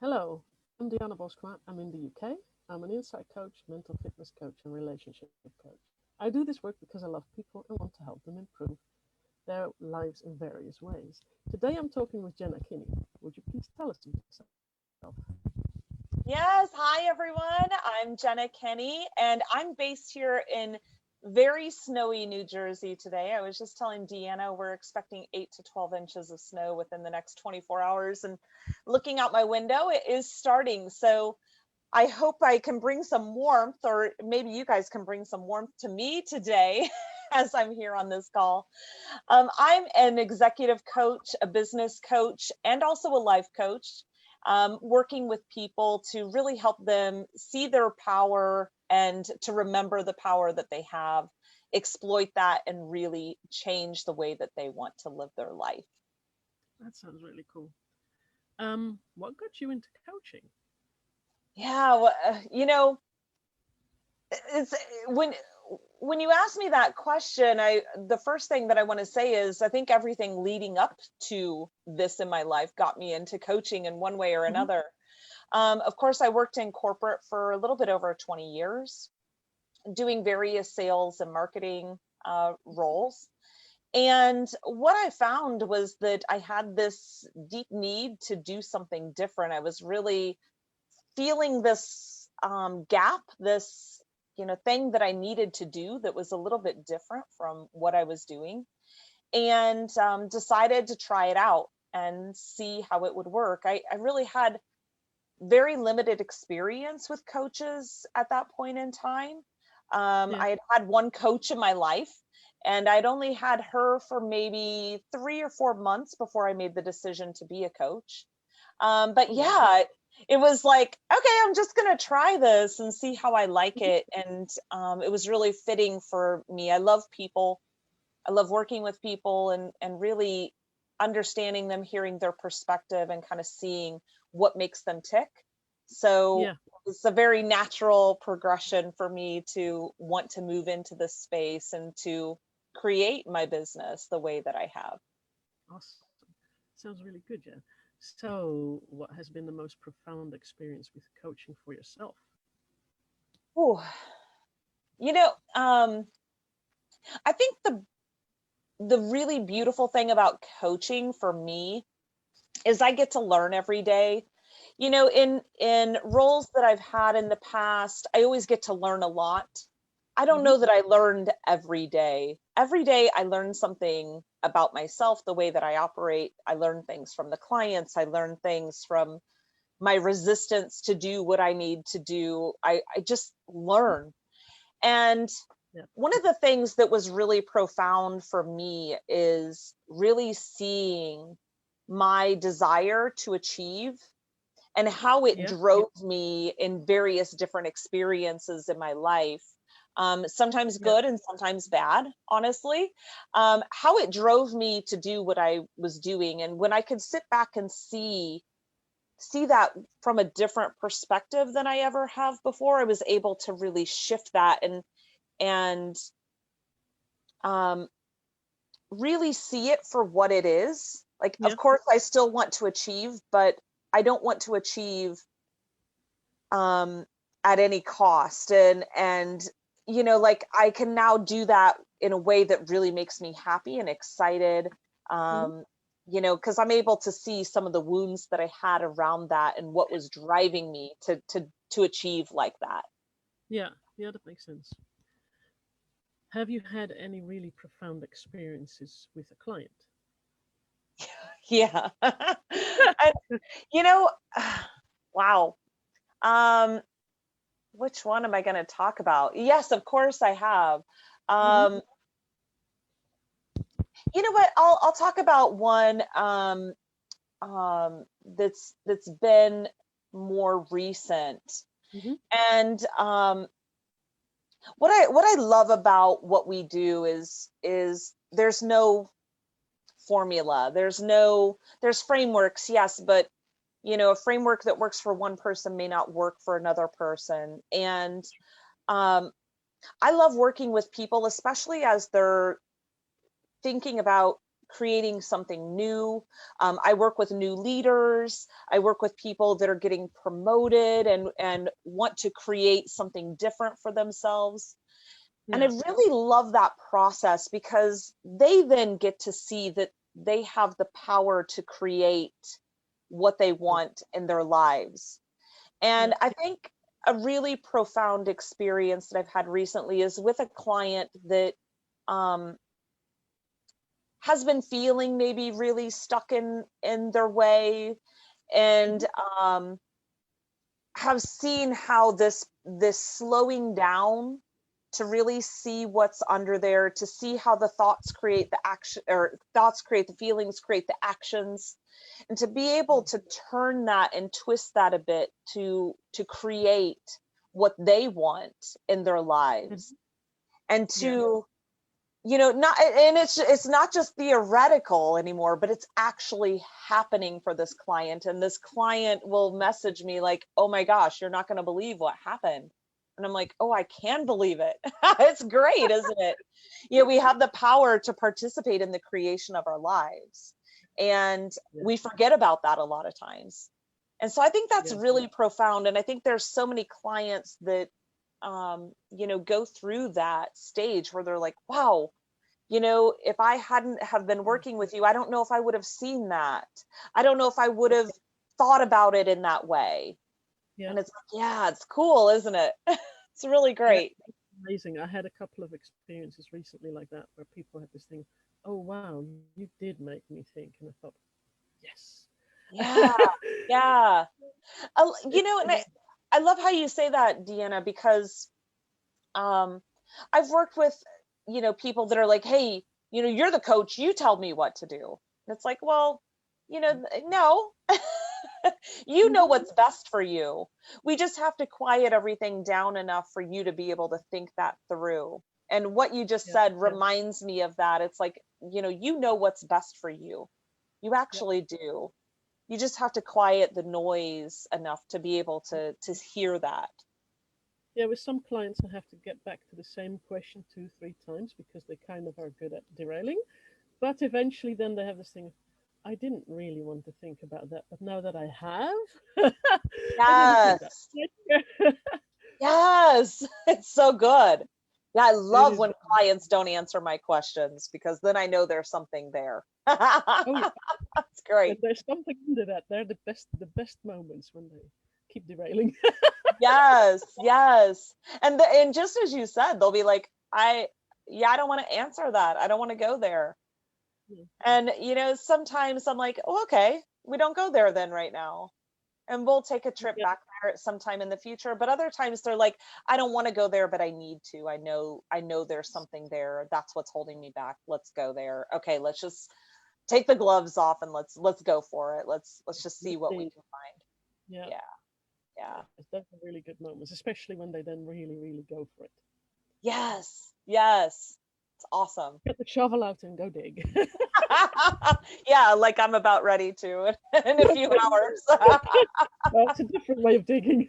Hello, I'm Dianaboskma. I'm in the UK. I'm an insight coach, mental fitness coach, and relationship coach. I do this work because I love people and want to help them improve their lives in various ways. Today I'm talking with Jena Kinney. Would you please tell us about yourself? Yes, hi everyone. I'm Jena Kinney, and I'm based here in very snowy New Jersey today. I was just telling Deanna we're expecting 8 to 12 inches of snow within the next 24 hours, and looking out my window, it is starting. So I hope I can bring some warmth, or maybe you guys can bring some warmth to me today as I'm here on this call. I'm an executive coach, a business coach, and also a life coach, working with people to really help them see their power and to remember the power that they have, exploit that, and really change the way that they want to live their life. That sounds really cool. What got you into coaching? Yeah, well, it's when you ask me that question, the first thing that I want to say is I think everything leading up to this in my life got me into coaching in one way or Hmm. another. Of course, I worked in corporate for a little bit over 20 years, doing various sales and marketing roles. And what I found was that I had this deep need to do something different. I was really feeling this gap, this thing that I needed to do that was a little bit different from what I was doing, and decided to try it out and see how it would work. I really had very limited experience with coaches at that point in time. Yeah. I had had one coach in my life, and I'd only had her for maybe 3 or 4 months before I made the decision to be a coach. But Oh wow. yeah, it was like, okay, I'm just going to try this and see how I like Mhm. it. And it was really fitting for me. I love people. I love working with people and really understanding them, hearing their perspective, and kind of seeing what makes them tick. So Yeah. it's a very natural progression for me to want to move into this space and to create my business the way that I have. Awesome. Sounds really good, Jen. So, what has been the most profound experience with coaching for yourself? Ooh, you know, um, I think the really beautiful thing about coaching for me is I get to learn every day. In roles that I've had in the past, I always get to learn a lot. I don't Hmm. know that I learned every day. Every day I learn something about myself, the way that I operate. I learn things from the clients. I learn things from my resistance to do what I need to do. I just learn. And Yeah. one of the things that was really profound for me is really seeing my desire to achieve and how it Yeah. drove me in various different experiences in my life. Sometimes Yeah. good and sometimes bad, honestly. How it drove me to do what I was doing. And when I could sit back and see that from a different perspective than I ever have before, I was able to really shift that and um, really see it for what it is. Like, of Yeah. course, I still want to achieve, but I don't want to achieve um, at any cost. And like I can now do that in a way that really makes me happy and excited. Hmm. Um, because I'm able to see some of the wounds that I had around that and what was driving me to achieve like that. Yeah. Yeah. That makes sense. Have you had any really profound experiences with a client? Yeah. And you know, wow. Um, which one am I going to talk about? Yes, of course I have. Hmm. Um, you know what? I'll talk about one that's been more recent. Hmm. And what I love about what we do is there's no formula. There's frameworks, yes, but a framework that works for one person may not work for another person. And um, I love working with people, especially as they're thinking about creating something new. I work with new leaders. I work with people that are getting promoted and want to create something different for themselves. And I really love that process because they then get to see that they have the power to create what they want in their lives. And I think a really profound experience that I've had recently is with a client that has been feeling maybe really stuck in their way, and have seen how this slowing down to really see what's under there, to see how the thoughts create the action, or thoughts create the feelings, create the actions, and to be able to turn that and twist that a bit to create what they want in their lives. And to not, and it's not just theoretical anymore, but it's actually happening for this client. And this client will message me like, oh my gosh, you're not going to believe what happened. And I'm like, oh, I can believe it. It's great, isn't it? We have the power to participate in the creation of our lives. And we forget about that a lot of times. And so I think that's really profound. And I think there's so many clients that, go through that stage where they're like, wow, if I hadn't have been working with you, I don't know if I would have seen that. I don't know if I would have thought about it in that way. And it's like, it's cool, isn't it? It's really great. Amazing. I had a couple of experiences recently like that where people had this thing, oh, wow, you did make me think. And I thought, yes. Yeah. And I love how you say that, Deanna, because I've worked with, people that are like, hey, you're the coach, you tell me what to do. And it's like, well, no, you know what's best for you. We just have to quiet everything down enough for you to be able to think that through. And what you just said reminds me of that. It's like, you know what's best for you. You actually do. You just have to quiet the noise enough to be able to hear that. Yeah, with some clients, I have to get back to the same question 2-3 times because they kind of are good at derailing. But eventually, then they have this thing, I didn't really want to think about that, but now that I have, Yes. Yes, it's so good. Yeah, I love when clients don't answer my questions because then I know there's something there. That's great. There's something under that. They're the best moments when they keep derailing. Yes. And just as you said, they'll be like, I don't want to answer that. I don't want to go there. And sometimes I'm like, oh, okay, we don't go there then right now. And we'll take a trip back there at some time in the future. But other times they're like, I don't want to go there, but I need to. I know there's something there. That's what's holding me back. Let's go there. Okay, let's just take the gloves off and let's go for it. Let's just see what we can find. Yeah. That's a really good moments, especially when they then really, really go for it. Yes. It's awesome. Get the shovel out and go dig. Yeah, like I'm about ready to in a few hours. That's a different way of digging.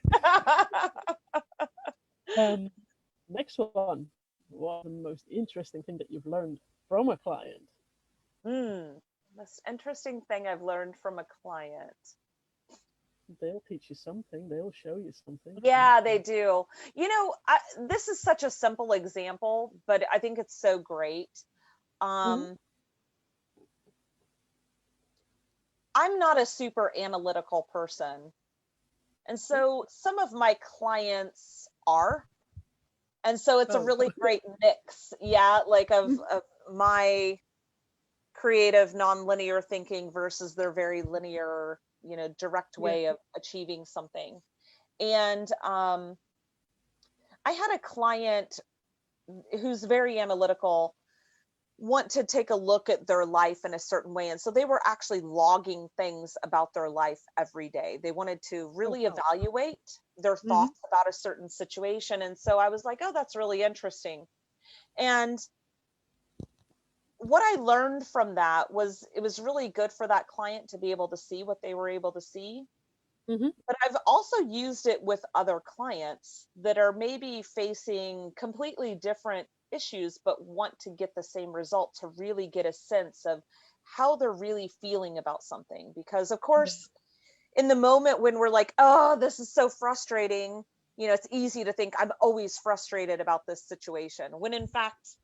Next one. What's the most interesting thing that you've learned from a client? Most interesting thing I've learned from a client. They'll teach you something. They'll show you something. Yeah, they do. This is such a simple example, but I think it's so great. I'm not a super analytical person. And so some of my clients are. And so it's a really great mix. Yeah, like of my creative nonlinear thinking versus their very linear, direct way of achieving something. And I had a client who's very analytical want to take a look at their life in a certain way. And so they were actually logging things about their life every day. They wanted to really evaluate their thoughts about a certain situation. And so I was like, oh, that's really interesting. And what I learned from that was it was really good for that client to be able to see what they were able to see. But I've also used it with other clients that are maybe facing completely different issues, but want to get the same result, to really get a sense of how they're really feeling about something. Because of course, in the moment when we're like, oh, this is so frustrating, you know, it's easy to think I'm always frustrated about this situation, when in fact,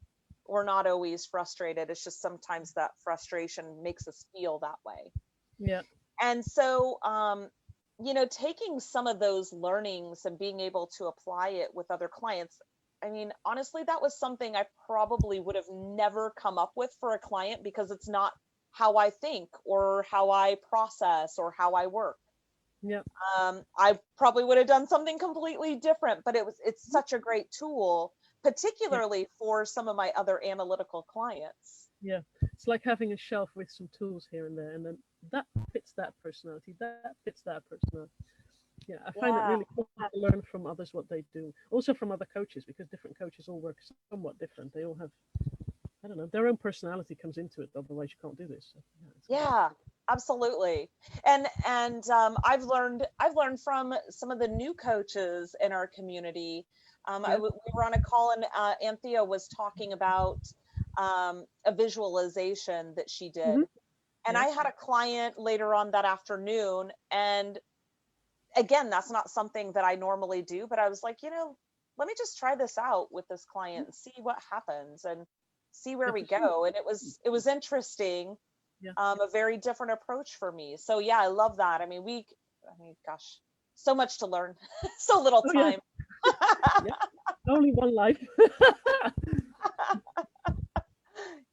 we're not always frustrated. It's just sometimes that frustration makes us feel that way. Yeah. And so, you know, taking some of those learnings and being able to apply it with other clients, I mean, honestly, that was something I probably would have never come up with for a client, because it's not how I think or how I process or how I work. Yeah. I probably would have done something completely different, but it's such a great tool, Yeah. particularly for some of my other analytical clients. Yeah. It's like having a shelf with some tools here and there, and then that fits that personality, that fits that personality. Yeah, I find it really Yeah. cool to learn from others what they do. Also from other coaches, because different coaches all work somewhat different. They all have, I don't know, their own personality comes into it. Otherwise, you can't do this. So, yeah, it's good. Yeah, absolutely. And I've learned from some of the new coaches in our community. Yeah. We were on a call, and Anthea was talking about a visualization that she Hmm. did. And Yeah. I had a client later on that afternoon, and again, that's not something that I normally do, but I was like, you know, let me just try this out with this client and see what happens and see where Yeah, we for sure. go. And it was interesting, Yeah. a very different approach for me. So yeah, I love that. I mean, gosh, so much to learn, so little Oh yeah. time. Yeah. Only one life.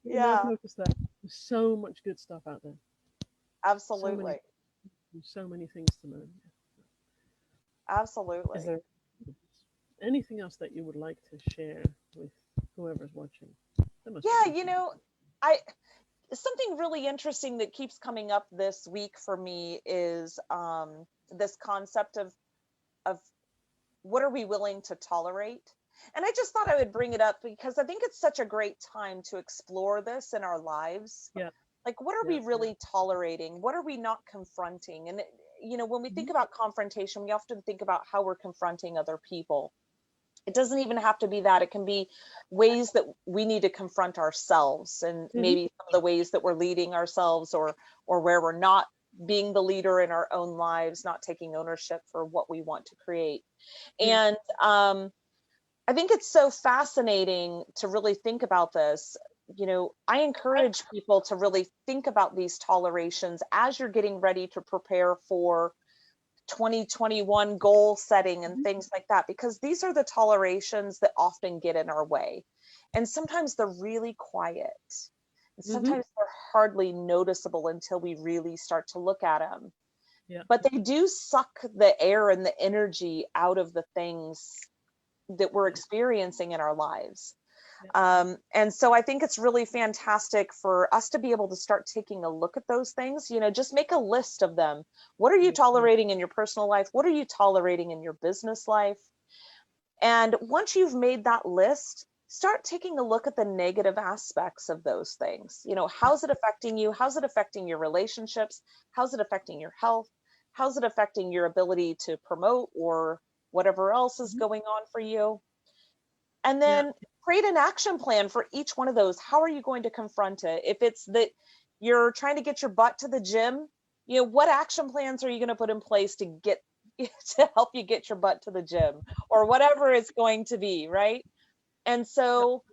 You know, I've Yeah, noticed that. There's so much good stuff out there. So many, absolutely. so many things to learn. Is Absolutely. there anything else that you would like to share with whoever's watching? There must be Yeah, you something. know, I something really interesting that keeps coming up this week for me is this concept of what are we willing to tolerate? And I just thought I would bring it up because I think it's such a great time to explore this in our lives. Yeah. Like, what are Yeah. we really tolerating? What are we not confronting? And, you know, when we think Mhm. about confrontation, we often think about how we're confronting other people. It doesn't even have to be that. It can be ways that we need to confront ourselves, and Mhm. maybe some of the ways that we're leading ourselves, or where we're not being the leader in our own lives, not taking ownership for what we want to create. Yeah. And I think it's so fascinating to really think about this. You know, I encourage people to really think about these tolerations as you're getting ready to prepare for 2021 goal setting and Mhm. things like that, because these are the tolerations that often get in our way. And sometimes they're really quiet. And Mhm. sometimes they're hardly noticeable until we really start to look at them. Yeah. But they do suck the air and the energy out of the things that we're Yeah. experiencing in our lives. Yeah. And so I think it's really fantastic for us to be able to start taking a look at those things. You know, just make a list of them. What are you Yeah. tolerating in your personal life? What are you tolerating in your business life? And once you've made that list, start taking a look at the negative aspects of those things. You know, how's it affecting you? How's it affecting your relationships? How's it affecting your health? How's it affecting your ability to promote or whatever else is Mhm. going on for you? And Yeah. then create an action plan for each one of those. How are you going to confront it? If it's that you're trying to get your butt to the gym, you know, what action plans are you going to put in place to get to help you get your butt to the gym, or whatever it's going to be, right? And Yeah. so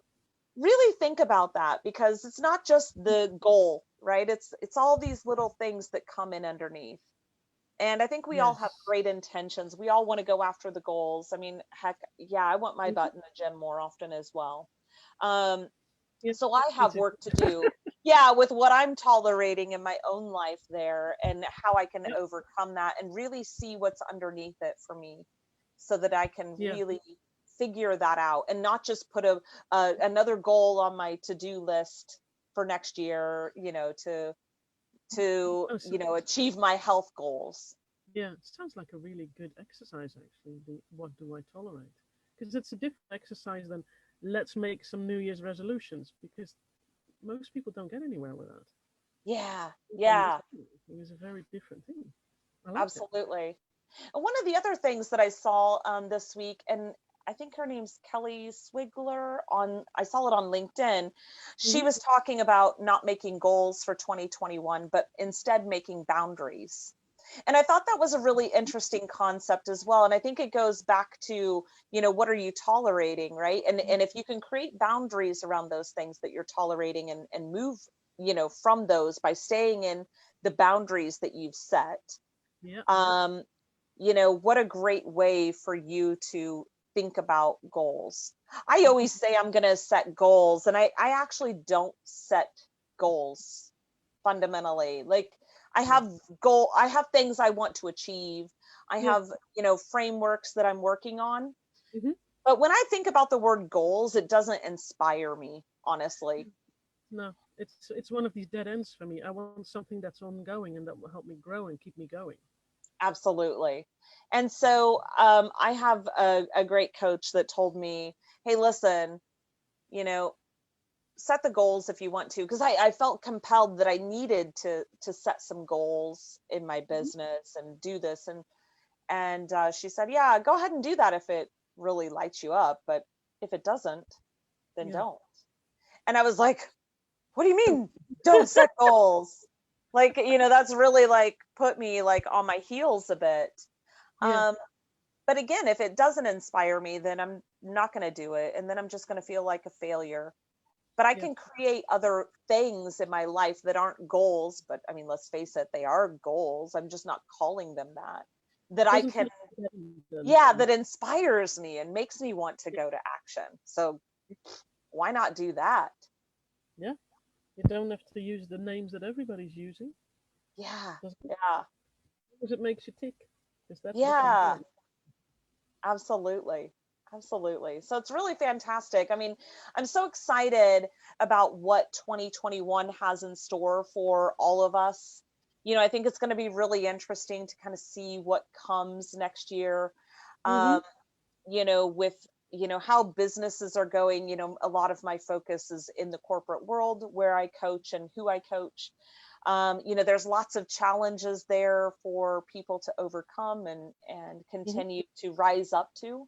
really think about that, because it's not just the goal, right? It's all these little things that come in underneath. And I think we all have Yes. great intentions. We all want to go after the goals. I mean, heck, yeah, I want my Mhm. butt in the gym more often as well. Um, Yeah. so I Me have too. work to do. Yeah, with what I'm tolerating in my own life there, and how I can Yeah. overcome that and really see what's underneath it for me, so that I can Yeah. really figure that out and not just put another goal on my to-do list for next year, you know, Oh, so, you know, achieve my health goals. yeah. It sounds like a really good exercise, actually. The what do I tolerate? Because it's a different exercise than let's make some New Year's resolutions. Because most people don't get anywhere with that. Yeah, And this yeah, is a very different thing. I like it. absolutely. And one of the other things that I saw this week, and I think her name's Kelly Swigler I saw it on LinkedIn. She Hmm. was talking about not making goals for 2021, but instead making boundaries. And I thought that was a really interesting concept as well. And I think it goes back to, what are you tolerating, right? And if you can create boundaries around those things that you're tolerating and move, from those by staying in the boundaries that you've set, Yeah. what a great way for you to think about goals. I Mhm. always say I'm going to set goals, and I actually don't set goals fundamentally. Like I Yeah. I have things I want to achieve. I Yeah. have, frameworks that I'm working on. Hmm. But when I think about the word goals, it doesn't inspire me, honestly. No, it's one of these dead ends for me. I want something that's ongoing and that will help me grow and keep me going. Absolutely. And so I have a great coach that told me, hey, listen, you know, set the goals if you want to, because I felt compelled that I needed to set some goals in my Hmm. business and do this. And she said, yeah, go ahead and do that if it really lights you up. But if it doesn't, then Yeah. don't. And I was like, what do you mean don't set goals? Like, that's really like put me like on my heels a bit. Yeah. Um, but again, if it doesn't inspire me, then I'm not going to do it. And then I'm just going to feel like a failure. But I Yeah. can create other things in my life that aren't goals. But I mean, let's face it, they are goals. I'm just not calling them that. That I Doesn't can, feel like a dead end. yeah, that inspires me and makes me want to go to action. So why not do that? Yeah. You don't have to use the names that everybody's using, Yeah, does it? yeah, Because it makes you tick. Because that's what's yeah. important. Absolutely. Absolutely. So it's really fantastic. I mean, I'm so excited about what 2021 has in store for all of us. I think it's going to be really interesting to kind of see what comes next year. Hmm. Um, with, how businesses are going, a lot of my focus is in the corporate world where I coach and who I coach. There's lots of challenges there for people to overcome and Hmm. continue to rise up to.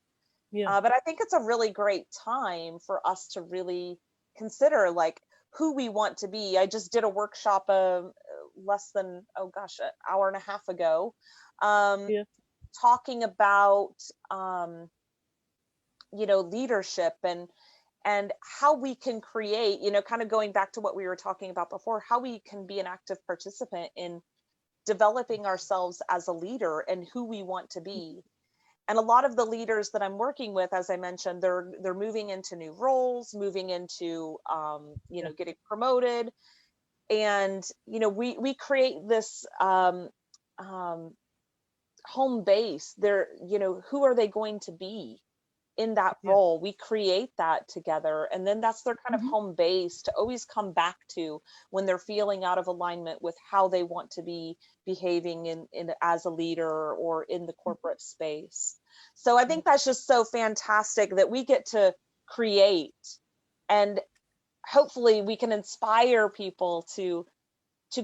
Yeah. But I think it's a really great time for us to really consider like who we want to be. I just did a workshop less than, oh gosh, an hour and a half ago, um, Yeah. talking about leadership and how we can create, kind of going back to what we were talking about before, how we can be an active participant in developing ourselves as a leader and who we want to be. And a lot of the leaders that I'm working with, as I mentioned, they're moving into new roles, moving into Yeah. getting promoted, and we create this um, home base. They're who are they going to be in that Yeah. role? We create that together, and then that's their kind of Hmm. home base to always come back to when they're feeling out of alignment with how they want to be behaving in as a leader or in the corporate space. So I Yeah. think that's just so fantastic that we get to create, and hopefully we can inspire people to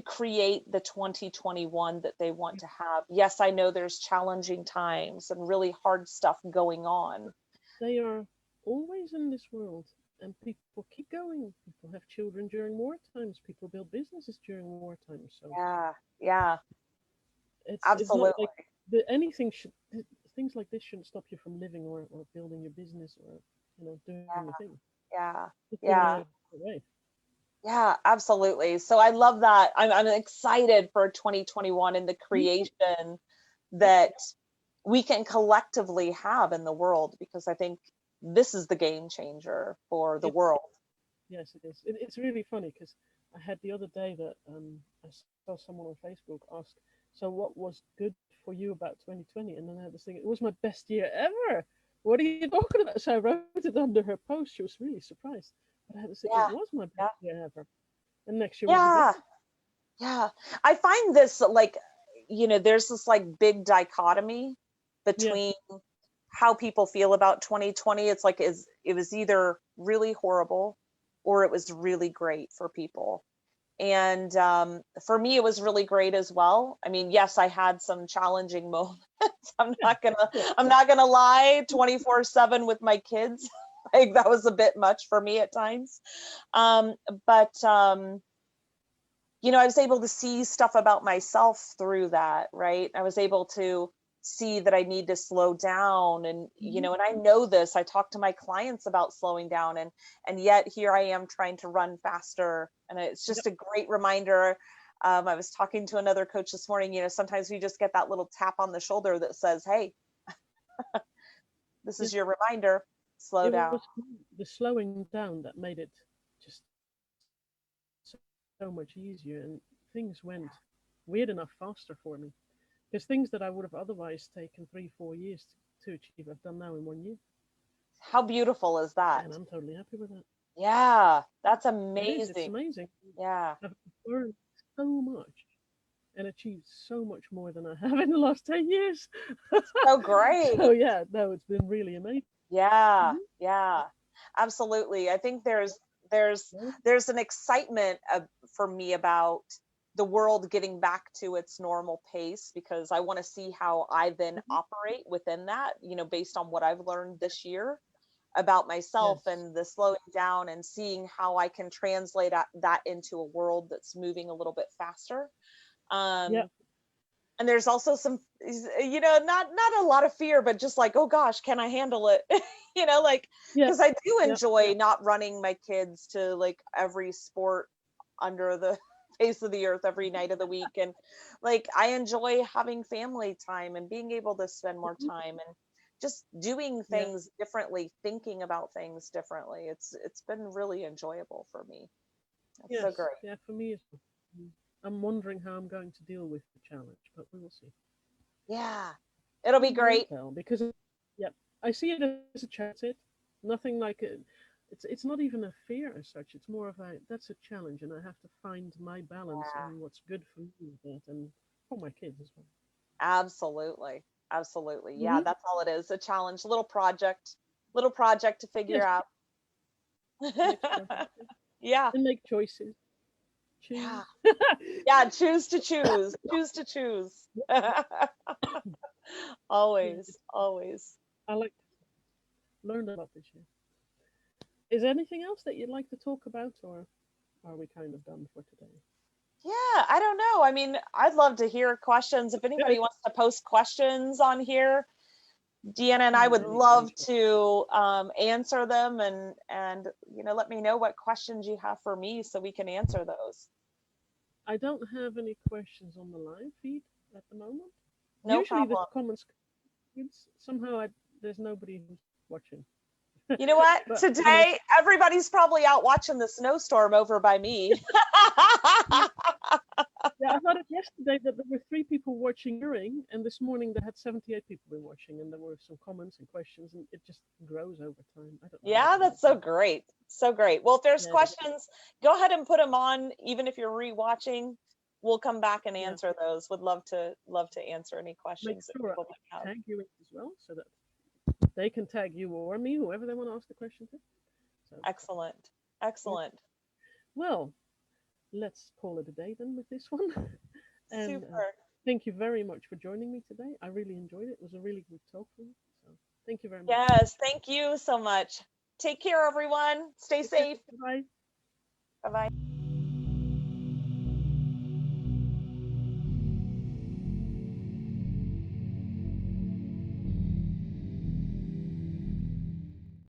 create the 2021 that they want to have. Yes, I know there's challenging times and really hard stuff going on. They are always in this world, and people keep going. People have children during war times. People build businesses during war times. So Yeah, yeah, it's not like absolutely. anything should things like this shouldn't stop you from living or building your business or doing your Yeah, thing. yeah, Just living in yeah, a way. yeah, absolutely. So I love that. I'm excited for 2021 and the Mhm. creation Yeah. that we can collectively have in the world, because I think this is the game changer for the It, world. yes, it is. It's really funny because I had the other day that I saw someone on Facebook ask, "So what was good for you about 2020?" And then I had this thing. It was my best year ever. What are you talking about? So I wrote it under her post. She was really surprised. But I had to say it Yeah, was my best yeah, year ever. And next year will be yeah, different. yeah. I find this like, there's this like big dichotomy Yeah. between how people feel about 2020. It's like it was either really horrible or it was really great for people. And for me, it was really great as well. I mean, yes, I had some challenging moments. I'm not gonna lie, 24/7 with my kids. Like that was a bit much for me at times. But you know, I was able to see stuff about myself through that, right? I was able to see that I need to slow down, and you know, and I know this. I talk to my clients about slowing down, and yet here I am trying to run faster, and it's just a great reminder. I was talking to another coach this morning. You know, sometimes we just get that little tap on the shoulder that says, "Hey, this is your reminder. Slow It down." was the slowing down that made it just so much easier, and things went weird enough faster for me. Because things that I would have otherwise taken 3, 4 years to achieve, I've done now in 1 year, How beautiful is that? and I'm totally happy with that. Yeah, that's It is. It's amazing. amazing. Yeah, I've learned so much and achieved so much more than I have in the last 10 years. so great. So yeah, no, it's been really amazing. Yeah, Hmm. yeah, absolutely. I think there's Well, there's an excitement for me about the world getting back to its normal pace, because I want to see how I then mhm. operate within that, you know, based on what I've learned this year about myself Yes. and the slowing down, and seeing how I can translate that into a world that's moving a little bit faster. Yeah. Um, and there's also some, you know, not a lot of fear, but just like, oh gosh, can I handle it? You know, like, Yeah. because I do Yeah. enjoy not running my kids to like every sport under the face of the earth every night of the week, and like I enjoy having family time and being able to spend more Mhm. time and just doing Yeah. things differently, thinking about things differently. It's been really enjoyable for me. It's so Yes. great. Yeah. For me as well. Mm. I'm wondering how I'm going to deal with the challenge, but we will see. Yeah, it'll be Time will great. tell. Because yeah, I see it as a challenge. It nothing like it. It's not even a fear as such. It's more of a that's a challenge, and I have to find my balance Yeah. in what's good for me with that and for my kids as well. Absolutely. Absolutely. Yeah, Hmm. that's all it is. A challenge, little project to figure Yes. out. Next project. Yeah. Yeah. And make choices. Yeah. Choose. Yeah. Choose to choose. Choose to choose. Yeah. Always. Always. I like to learn a lot this year. Is there anything else that you'd like to talk about, or are we kind of done for today? Yeah. I don't know. I mean, I'd love to hear questions. If anybody wants to post questions on here, Deanna and I would Anything. love to answer them, and you know, let me know what questions you have for me so we can answer those. I don't have any questions on the live feed at the moment. No Usually the problem. comments, somehow there's nobody who's watching. You know what? But when I Today, everybody's probably out watching the snowstorm over by me. yeah, yeah, I thought it yesterday that there were 3 people watching during, and this morning there had 78 people been watching, and there were some comments and questions, and it just grows over time. I don't know how Yeah, it that's works. so great. So great. Well, if there's Yeah, questions, go ahead and put them on, even if you're rewatching. We'll come back and yeah. answer those. Would love to answer any Make questions that sure people I might have. tag you in as well, so that they can tag you or me, whoever they want to ask the question to. So Excellent. yeah. Excellent. Well, let's call it a day then with this one. And Super. thank you very much for joining me today. I really enjoyed it. It was a really good talk for me. So thank you very much. Yes, thank you so much. Take care, everyone. Stay Take care. safe. Bye. Bye-bye.